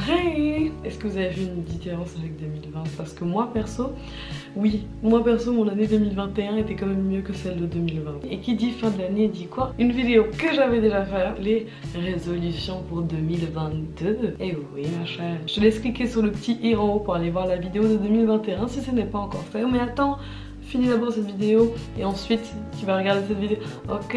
Hey, est-ce que vous avez vu une différence avec 2020? Parce que moi perso, oui, moi perso mon année 2021 était quand même mieux que celle de 2020. Et qui dit fin de l'année dit quoi? Une vidéo que j'avais déjà fait, les résolutions pour 2022. Et oui ma chère, je te laisse cliquer sur le petit i en haut pour aller voir la vidéo de 2021 si ce n'est pas encore fait. Mais attends, finis d'abord cette vidéo et ensuite tu vas regarder cette vidéo. Ok.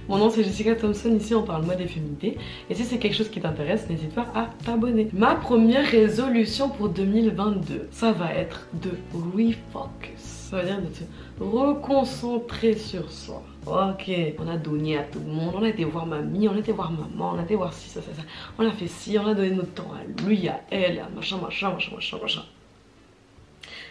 Mon nom c'est Jessica Thompson, ici on parle mode et féminité. Et si c'est quelque chose qui t'intéresse, n'hésite pas à t'abonner. Ma première résolution pour 2022, ça va être de refocus. Ça veut dire de te reconcentrer sur soi. Ok, on a donné à tout le monde, on a été voir mamie, on a été voir maman, on a été voir ci, ça. On a fait ci, on a donné notre temps à lui, à elle, à machin.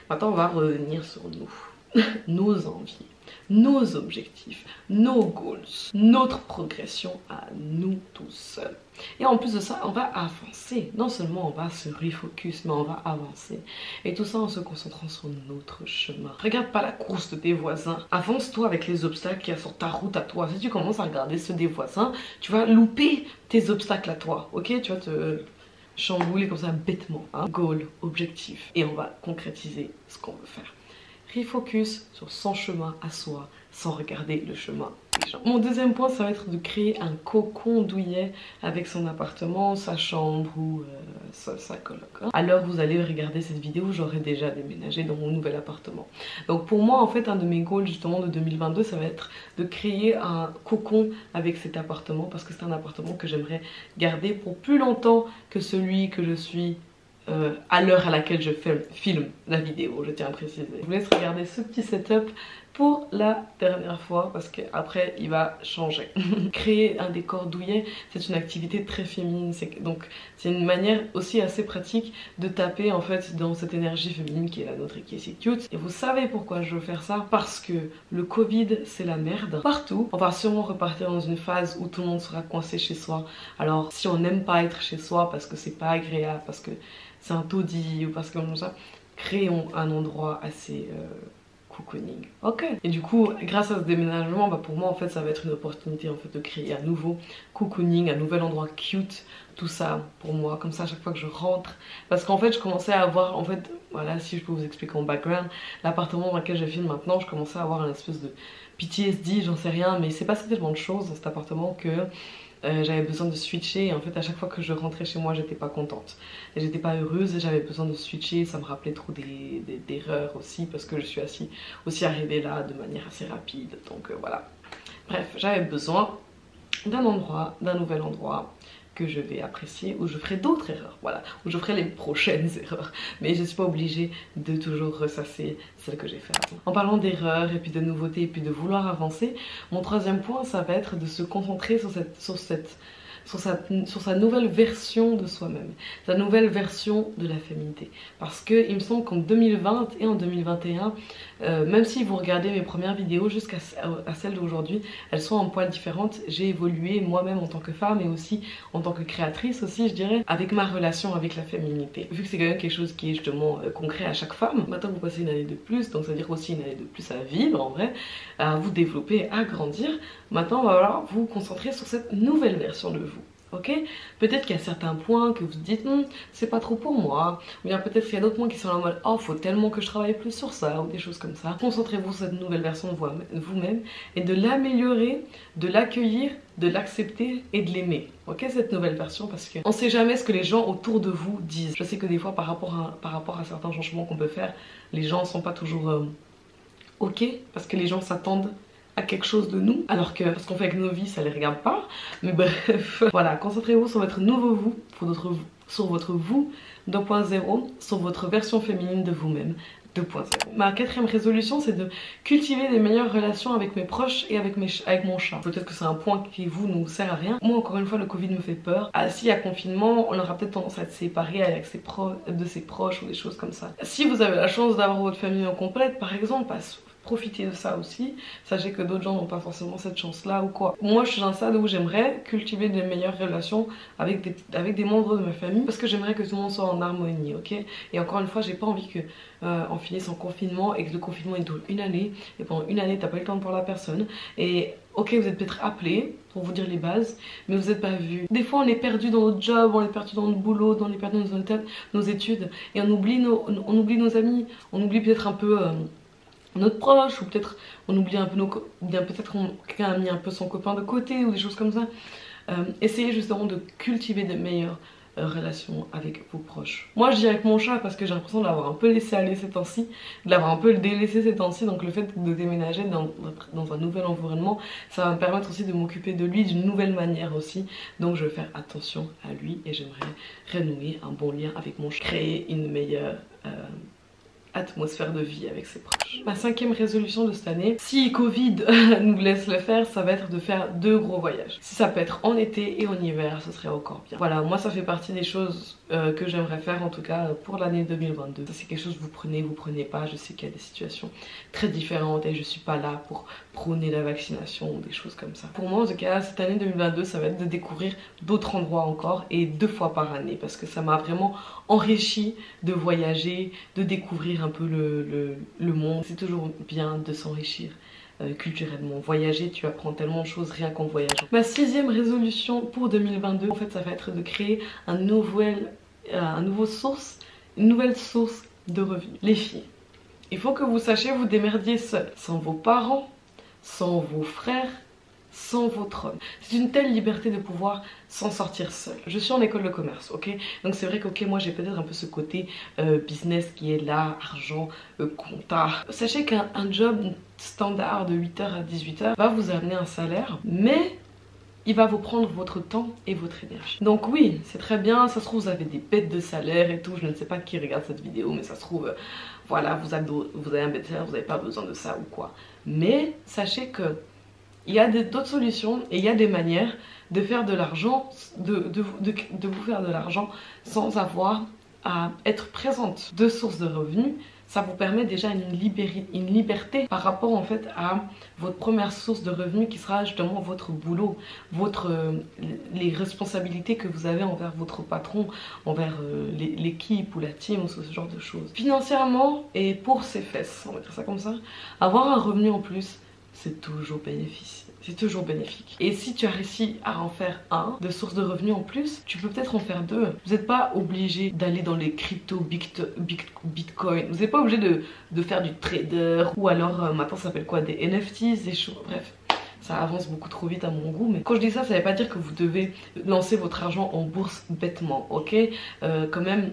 Maintenant on va revenir sur nous, nos envies, nos objectifs, nos goals, notre progression à nous tout seuls. Et en plus de ça, on va avancer. Non seulement on va se refocus, mais on va avancer. Et tout ça en se concentrant sur notre chemin. Regarde pas la course de tes voisins. Avance-toi avec les obstacles qu'il y a sur ta route à toi. Si tu commences à regarder ceux des voisins, tu vas louper tes obstacles à toi. Ok, tu vas te chambouler comme ça bêtement. Hein. Goal, objectif. Et on va concrétiser ce qu'on veut faire. Refocus sur son chemin à soi sans regarder le chemin des gens. Mon deuxième point, ça va être de créer un cocon douillet avec son appartement, sa chambre ou sa coloc. À l'heure où vous allez regarder cette vidéo, j'aurai déjà déménagé dans mon nouvel appartement. Donc pour moi, en fait, un de mes goals justement de 2022, ça va être de créer un cocon avec cet appartement parce que c'est un appartement que j'aimerais garder pour plus longtemps que celui que je suis à l'heure à laquelle je filme la vidéo, je tiens à préciser. Je vous laisse regarder ce petit setup pour la dernière fois parce qu'après il va changer. Créer un décor douillet, c'est une activité très féminine, donc c'est une manière aussi assez pratique de taper en fait dans cette énergie féminine qui est la nôtre et qui est si cute. Et vous savez pourquoi je veux faire ça? Parce que le Covid c'est la merde partout. On va sûrement repartir dans une phase où tout le monde sera coincé chez soi. Alors si on n'aime pas être chez soi parce que c'est pas agréable, parce que c'est un taudis ou parce que comme ça, créons un endroit assez cocooning. Ok. Et du coup, grâce à ce déménagement, bah pour moi en fait ça va être une opportunité en fait de créer un nouveau cocooning, un nouvel endroit cute, tout ça pour moi, comme ça à chaque fois que je rentre. Parce qu'en fait je commençais à avoir, en fait, voilà, si je peux vous expliquer mon background, l'appartement dans lequel je filme maintenant, je commençais à avoir une espèce de PTSD, j'en sais rien, mais c'est passé tellement de choses dans cet appartement que j'avais besoin de switcher et en fait à chaque fois que je rentrais chez moi j'étais pas contente et j'étais pas heureuse et j'avais besoin de switcher. Ça me rappelait trop d'erreurs aussi parce que je suis aussi arrivée là de manière assez rapide, donc voilà. Bref, j'avais besoin d'un endroit, d'un nouvel endroit que je vais apprécier, où je ferai d'autres erreurs, voilà, où je ferai les prochaines erreurs, mais je suis pas obligée de toujours ressasser celles que j'ai fait avant. En parlant d'erreurs et puis de nouveautés et puis de vouloir avancer, mon troisième point ça va être de se concentrer sur sa nouvelle version de soi-même, sa nouvelle version de la féminité. Parce que il me semble qu'en 2020 et en 2021, même si vous regardez mes premières vidéos jusqu'à celles d'aujourd'hui, elles sont un poil différentes. J'ai évolué moi-même en tant que femme et aussi en tant que créatrice aussi, je dirais, avec ma relation avec la féminité. Vu que c'est quand même quelque chose qui est justement concret à chaque femme, maintenant vous passez une année de plus, donc ça veut dire aussi une année de plus à vivre en vrai, à vous développer, à grandir. Maintenant on va falloir vous concentrer sur cette nouvelle version de vous. Ok, peut-être qu'il y a certains points que vous dites c'est pas trop pour moi, ou bien peut-être qu'il y a d'autres points qui sont en mode oh faut tellement que je travaille plus sur ça, ou des choses comme ça. Concentrez-vous sur cette nouvelle version de vous-même et de l'améliorer, de l'accueillir, de l'accepter et de l'aimer. Ok, cette nouvelle version, parce qu'on sait jamais ce que les gens autour de vous disent. Je sais que des fois par rapport à certains changements qu'on peut faire, les gens sont pas toujours ok, parce que les gens s'attendent à quelque chose de nous, alors que ce qu'on fait avec nos vies ça les regarde pas, mais bref. Voilà, concentrez-vous sur votre nouveau vous, sur votre vous 2.0, sur votre version féminine de vous-même 2.0. Ma quatrième résolution c'est de cultiver des meilleures relations avec mes proches et avec mon chat. Peut-être que c'est un point qui vous ne sert à rien. Moi encore une fois le Covid me fait peur. S'il y a confinement on aura peut-être tendance à être séparés avec de ses proches ou des choses comme ça. Si vous avez la chance d'avoir votre famille en complète par exemple, profiter de ça aussi. Sachez que d'autres gens n'ont pas forcément cette chance-là ou quoi. Moi, je suis dans un stade où j'aimerais cultiver de meilleures relations avec des membres de ma famille parce que j'aimerais que tout le monde soit en harmonie, ok? Et encore une fois, j'ai pas envie que on finisse en confinement et que le confinement il dure une année et pendant une année t'as pas eu le temps de voir la personne et ok, vous êtes peut-être appelés pour vous dire les bases, mais vous n'êtes pas vus. Des fois on est perdu dans notre job, on est perdu dans notre boulot, on est perdu dans nos études et on oublie nos amis, on oublie peut-être un peu notre proche, ou peut-être on oublie un peu peut-être quelqu'un a mis un peu son copain de côté ou des choses comme ça. Essayez justement de cultiver de meilleures relation avec vos proches. Moi je dis avec mon chat parce que j'ai l'impression de l'avoir un peu laissé aller ces temps-ci, de l'avoir un peu délaissé ces temps-ci, donc le fait de déménager dans un nouvel environnement, ça va me permettre aussi de m'occuper de lui d'une nouvelle manière aussi, donc je vais faire attention à lui et j'aimerais renouer un bon lien avec mon chat, créer une meilleure atmosphère de vie avec ses proches. Ma 5e résolution de cette année, si Covid nous laisse le faire, ça va être de faire 2 gros voyages. Si ça peut être en été et en hiver, ce serait encore bien. Voilà, moi ça fait partie des choses que j'aimerais faire en tout cas pour l'année 2022. Ça c'est quelque chose que vous prenez pas, je sais qu'il y a des situations très différentes et je suis pas là pour prôner la vaccination ou des choses comme ça. Pour moi en tout cas, cette année 2022, ça va être de découvrir d'autres endroits encore et 2 fois par année parce que ça m'a vraiment enrichi de voyager, de découvrir un peu le monde. C'est toujours bien de s'enrichir culturellement. Voyager, tu apprends tellement de choses rien qu'en voyageant. Ma 6e résolution pour 2022, en fait ça va être de créer une nouvelle source de revenus. Les filles, il faut que vous sachiez vous démerdiez seules, sans vos parents, sans vos frères, sans votre homme. C'est une telle liberté de pouvoir s'en sortir seul. Je suis en école de commerce, ok? Donc c'est vrai que ok, moi j'ai peut-être un peu ce côté business qui est là, argent, compta. Sachez qu'un job standard de 8h à 18h va vous amener un salaire, mais il va vous prendre votre temps et votre énergie. Donc oui, c'est très bien, ça se trouve vous avez des bêtes de salaire et tout, je ne sais pas qui regarde cette vidéo, mais ça se trouve, voilà, vous avez un bête de salaire, vous n'avez pas besoin de ça ou quoi. Mais sachez que il y a d'autres solutions et il y a des manières de faire de l'argent, de vous faire de l'argent sans avoir à être présente. 2 sources de revenus, ça vous permet déjà une liberté par rapport en fait à votre première source de revenus qui sera justement votre boulot, les responsabilités que vous avez envers votre patron, envers l'équipe ou la team ou ce genre de choses. Financièrement et pour ses fesses, on va dire ça comme ça, avoir un revenu en plus, c'est toujours bénéfique. C'est toujours bénéfique. Et si tu as réussi à en faire un de source de revenus en plus, tu peux peut-être en faire 2. Vous n'êtes pas obligé d'aller dans les crypto, bitcoin. Vous n'êtes pas obligé de faire du trader ou alors maintenant ça s'appelle quoi, des NFTs, des choses, bref. Ça avance beaucoup trop vite à mon goût, mais quand je dis ça, ça ne veut pas dire que vous devez lancer votre argent en bourse bêtement, ok? Quand même,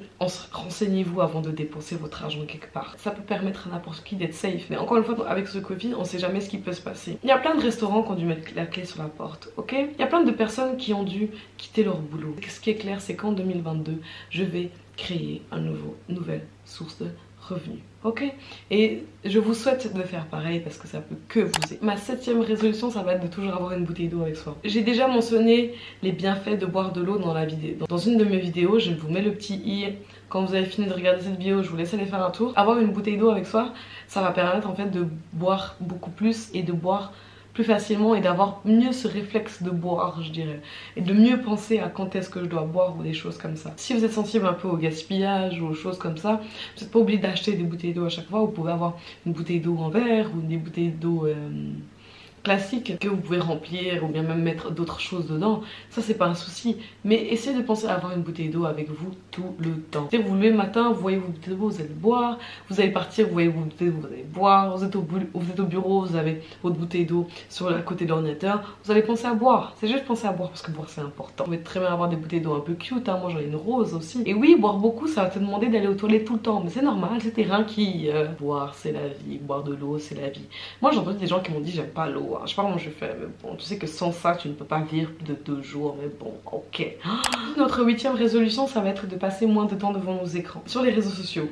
renseignez-vous avant de dépenser votre argent quelque part. Ça peut permettre à n'importe qui d'être safe, mais encore une fois, avec ce Covid, on ne sait jamais ce qui peut se passer. Il y a plein de restaurants qui ont dû mettre la clé sur la porte, ok? Il y a plein de personnes qui ont dû quitter leur boulot. Ce qui est clair, c'est qu'en 2022, je vais créer une nouvelle source de revenus, ok? Et je vous souhaite de faire pareil parce que ça peut que vous aider. Ma 7e résolution, ça va être de toujours avoir une bouteille d'eau avec soi. J'ai déjà mentionné les bienfaits de boire de l'eau dans la vidéo. Dans une de mes vidéos, je vous mets le petit i. Quand vous avez fini de regarder cette vidéo, je vous laisse aller faire un tour. Avoir une bouteille d'eau avec soi, ça va permettre en fait de boire beaucoup plus et de boire plus facilement et d'avoir mieux ce réflexe de boire, je dirais, et de mieux penser à quand est-ce que je dois boire ou des choses comme ça. Si vous êtes sensible un peu au gaspillage ou aux choses comme ça, vous n'êtes pas obligé d'acheter des bouteilles d'eau à chaque fois. Vous pouvez avoir une bouteille d'eau en verre ou des bouteilles d'eau classique que vous pouvez remplir ou bien même mettre d'autres choses dedans, ça c'est pas un souci, mais essayez de penser à avoir une bouteille d'eau avec vous tout le temps. Vous vous levez le matin, vous voyez vos bouteilles d'eau, vous allez boire, vous allez partir, vous voyez vos bouteilles d'eau, vous allez boire, vous êtes au bureau, vous avez votre bouteille d'eau à côté de l'ordinateur, vous allez penser à boire, c'est juste penser à boire parce que boire c'est important. Vous pouvez très bien avoir des bouteilles d'eau un peu cute, hein. Moi j'en ai une rose aussi, et oui, boire beaucoup ça va te demander d'aller aux toilettes tout le temps, mais c'est normal, c'est tes reins qui boire c'est la vie, boire de l'eau c'est la vie. Moi j'ai entendu des gens qui m'ont dit j'aime pas l'eau. Je sais pas comment je fais, mais bon, tu sais que sans ça tu ne peux pas vivre plus de 2 jours, mais bon, ok. Notre 8e résolution, ça va être de passer moins de temps devant nos écrans, sur les réseaux sociaux,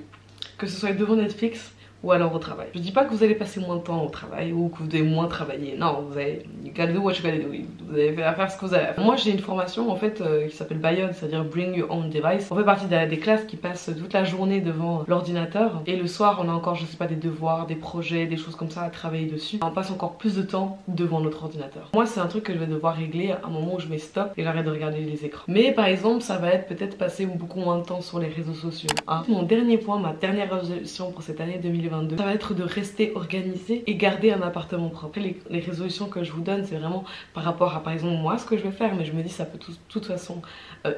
que ce soit devant Netflix ou alors au travail. Je dis pas que vous allez passer moins de temps au travail ou que vous devez moins travailler. Non, vous allez you gotta do what you gotta do. Vous allez faire ce que vous avez à faire. Moi j'ai une formation en fait qui s'appelle Bayonne, c'est-à-dire Bring Your Own Device. On fait partie des classes qui passent toute la journée devant l'ordinateur et le soir on a encore je sais pas des devoirs, des projets, des choses comme ça à travailler dessus. On passe encore plus de temps devant notre ordinateur. Moi c'est un truc que je vais devoir régler à un moment où je mets stop et j'arrête de regarder les écrans. Mais par exemple ça va être peut-être passer beaucoup moins de temps sur les réseaux sociaux. Hein. Mon dernier point, ma dernière résolution pour cette année 2022, ça va être de rester organisé et garder un appartement propre. Les résolutions que je vous donne, c'est vraiment par rapport à par exemple moi ce que je vais faire, mais je me dis ça peut de toute façon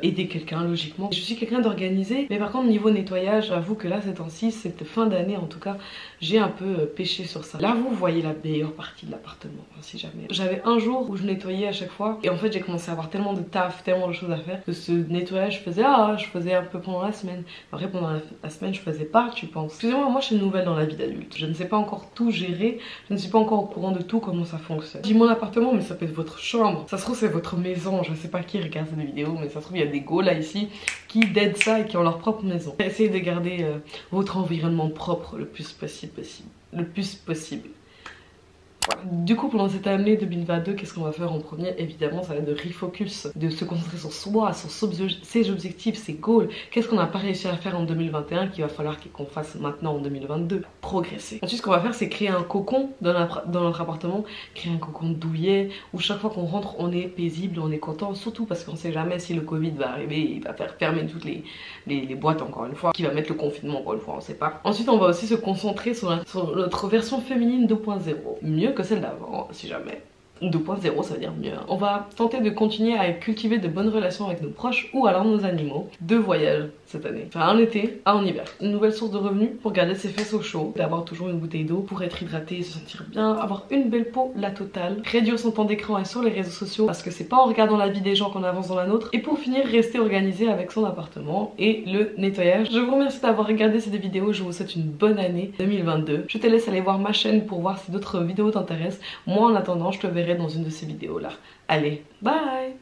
aider quelqu'un logiquement. Je suis quelqu'un d'organisé, mais par contre niveau nettoyage, j'avoue que là ces temps-ci, cette fin d'année en tout cas, j'ai un peu pêché sur ça. Là vous voyez la meilleure partie de l'appartement, si jamais. J'avais un jour où je nettoyais à chaque fois et en fait j'ai commencé à avoir tellement de taf, tellement de choses à faire que ce nettoyage je faisais un peu pendant la semaine. Après pendant la semaine je faisais pas, tu penses. Excusez-moi, moi je suis nouvelle dans la vie d'adulte. Je ne sais pas encore tout gérer, je ne suis pas encore au courant de tout comment ça fonctionne. Je dis mon appartement mais ça peut être votre chambre. Ça se trouve c'est votre maison, je sais pas qui regarde cette vidéo mais ça se trouve il y a des go là ici qui d'aident ça et qui ont leur propre maison. Essayez de garder votre environnement propre le plus possible. Voilà. Du coup pendant cette année 2022 qu'est-ce qu'on va faire en premier? Évidemment ça va être de refocus, de se concentrer sur soi, sur ses objectifs, ses goals. Qu'est-ce qu'on n'a pas réussi à faire en 2021 qu'il va falloir qu'on fasse maintenant en 2022? Progresser. Ensuite ce qu'on va faire c'est créer un cocon dans notre appartement, créer un cocon douillet où chaque fois qu'on rentre on est paisible, on est content, surtout parce qu'on sait jamais si le Covid va arriver, il va faire fermer toutes les boîtes encore une fois, qui va mettre le confinement encore une fois, on sait pas. Ensuite on va aussi se concentrer sur notre version féminine 2.0, mieux que celle d'avant si jamais. 2.0 ça veut dire mieux. On va tenter de continuer à cultiver de bonnes relations avec nos proches ou alors nos animaux. 2 voyages cette année, enfin un été, un en hiver. Une nouvelle source de revenus pour garder ses fesses au chaud, d'avoir toujours une bouteille d'eau pour être hydraté et se sentir bien, avoir une belle peau, la totale, réduire son temps d'écran et sur les réseaux sociaux parce que c'est pas en regardant la vie des gens qu'on avance dans la nôtre, et pour finir rester organisé avec son appartement et le nettoyage. Je vous remercie d'avoir regardé cette vidéo, je vous souhaite une bonne année 2022. Je te laisse aller voir ma chaîne pour voir si d'autres vidéos t'intéressent. Moi en attendant je te verrai dans une de ces vidéos là. Allez, bye!